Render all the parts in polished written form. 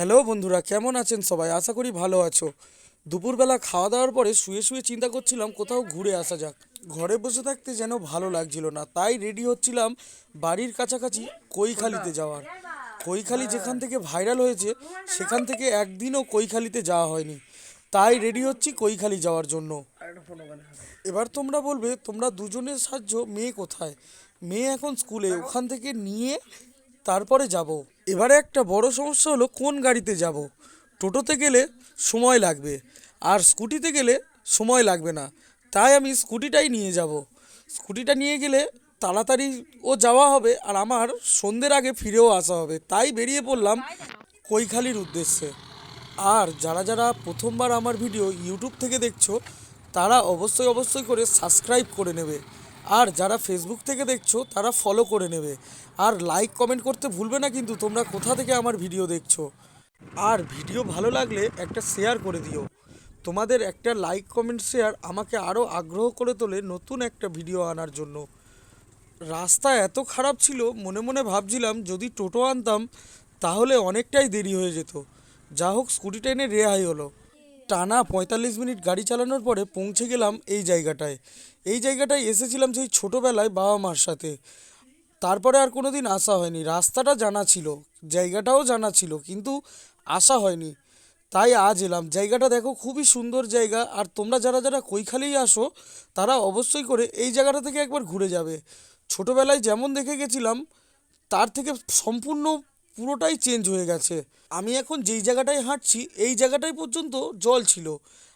Hello বন্ধুরা, কেমন আছেন সবাই? আশা করি ভালো আছো। দুপুরবেলা খাওয়া দাওয়ার পরে শুয়ে শুয়ে চিন্তা করছিলাম কোথাও ঘুরে আসা যাক। ঘরে বসে থাকতে যেন ভালো লাগছিল না, তাই রেডি হচ্ছিলাম বাড়ির কাছাকাছি কৈখালিতে যাওয়ার। কৈখালি যেখান থেকে ভাইরাল হয়েছে, সেখান থেকে একদিনও কৈখালিতে যাওয়া হয়নি, তাই রেডি হচ্ছি কৈখালি যাওয়ার জন্য। এবার তোমরা বলবে, তোমরা দুজনের সাহায্য, মেয়ে কোথায়? মেয়ে এখন স্কুলে, ওখান থেকে নিয়ে তারপরে যাব। এবারে একটা বড় সমস্যা হলো কোন গাড়িতে যাব। টোটোতে গেলে সময় লাগবে, আর স্কুটিতে গেলে সময় লাগবে না, তাই আমি স্কুটিটাই নিয়ে যাব। স্কুটিটা নিয়ে গেলে তাড়াতাড়ি ও যাওয়া হবে, আর আমার সন্ধ্যের আগে ফিরেও আসা হবে, তাই বেরিয়ে পড়লাম কৈখালির উদ্দেশ্যে। আর যারা যারা প্রথমবার আমার ভিডিও ইউটিউব থেকে দেখছো, তারা অবশ্যই অবশ্যই করে সাবস্ক্রাইব করে নেবে। আর যারা ফেসবুক থেকে দেখছো, তারা ফলো করে নেবে। আর লাইক কমেন্ট করতে ভুলবে না কিন্তু, তোমরা কোথা থেকে আমার ভিডিও দেখছো। আর ভিডিও ভালো লাগলে একটা শেয়ার করে দিও। তোমাদের একটা লাইক কমেন্ট শেয়ার আমাকে আরও আগ্রহ করে তোলে নতুন একটা ভিডিও আনার জন্য। রাস্তা এত খারাপ ছিল, মনে মনে ভাবছিলাম যদি টোটো আনতাম তাহলে অনেকটাই দেরি হয়ে যেত। যা হোক, স্কুটিটা এনে রেহাই হলো। টানা 45 মিনিট গাড়ি চালানোর পরে পৌঁছে গেলাম এই জায়গাটায়। এই জায়গাটায় এসেছিলাম সেই ছোটোবেলায় বাবা মার সাথে। তারপরে আর কোনো দিন আসা হয়নি। রাস্তাটা জানা ছিল, জায়গাটাও জানা ছিল, কিন্তু আসা হয়নি। তাই আজ এলাম। জায়গাটা দেখো, খুবই সুন্দর জায়গা। আর তোমরা যারা যারা কৈখালি আসো, তারা অবশ্যই করে এই জায়গাটা থেকে একবার ঘুরে যাবে। ছোটোবেলায় যেমন দেখে গেছিলাম, তার থেকে সম্পূর্ণ পুরোটাই চেঞ্জ হয়ে গেছে। আমি এখন যেই জায়গাটায় হাঁটছি, এই জায়গাটায় পর্যন্ত জল ছিল,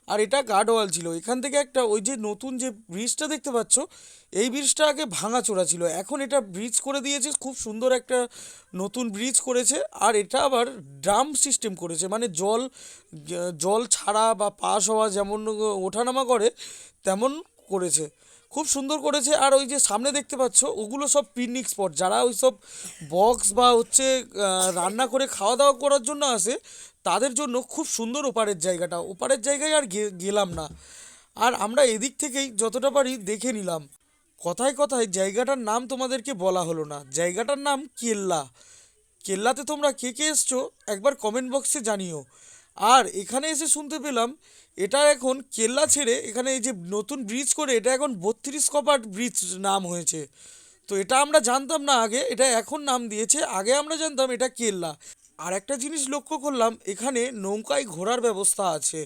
আর এটা গার্ডওয়াল ছিল। এখান থেকে একটা, ওই যে নতুন যে ব্রিজটা দেখতে পাচ্ছ, এই ব্রিজটা আগে ভাঙাচোরা ছিল, এখন এটা ব্রিজ করে দিয়েছে। খুব সুন্দর একটা নতুন ব্রিজ করেছে। আর এটা আবার ড্রাম সিস্টেম করেছে, মানে জল জল ছাড়া বা পাস হওয়া যেমন ওঠানামা করে, তেমন করেছে। খুব সুন্দর করেছে। আর ওই যে সামনে দেখতে পাচ্ছ, ওগুলো সব পিকনিক স্পট। যারা ওই সব বক্স বা হচ্ছে রান্না করে খাওয়া দাওয়া করার জন্য আসে, তাদের জন্য খুব সুন্দর ওপারের জায়গাটা। ওপারের জায়গায় আর গেলাম না। আর আমরা এদিক থেকেই যতটা পারি দেখে নিলাম। কথায় কথায় জায়গাটার নাম তোমাদেরকে বলা হলো না। জায়গাটার নাম কেল্লা। কেল্লাতে তোমরা কে কে এসছো একবার কমেন্ট বক্সে জানিও। আর এখানে এসে শুনতে পেলাম, এটা এখন কেল্লা ছেড়ে এখানে এই যে নতুন ব্রিজ করে, এটা এখন 32 কপাট ব্রিজ নাম হয়েছে। তো এটা আমরা জানতাম না আগে, এটা এখন নাম দিয়েছে। আগে আমরা জানতাম এটা কেল্লা। আর একটা জিনিস লক্ষ্য করলাম, এখানে নৌকায় ঘোরার ব্যবস্থা আছে।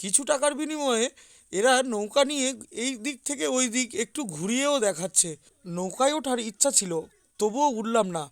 কিছু টাকার বিনিময়ে এরা নৌকা নিয়ে এই দিক থেকে ওই দিক একটু ঘুরিয়েও দেখাচ্ছে। নৌকায় ওঠার ইচ্ছা ছিল, তবুও উঠলাম না।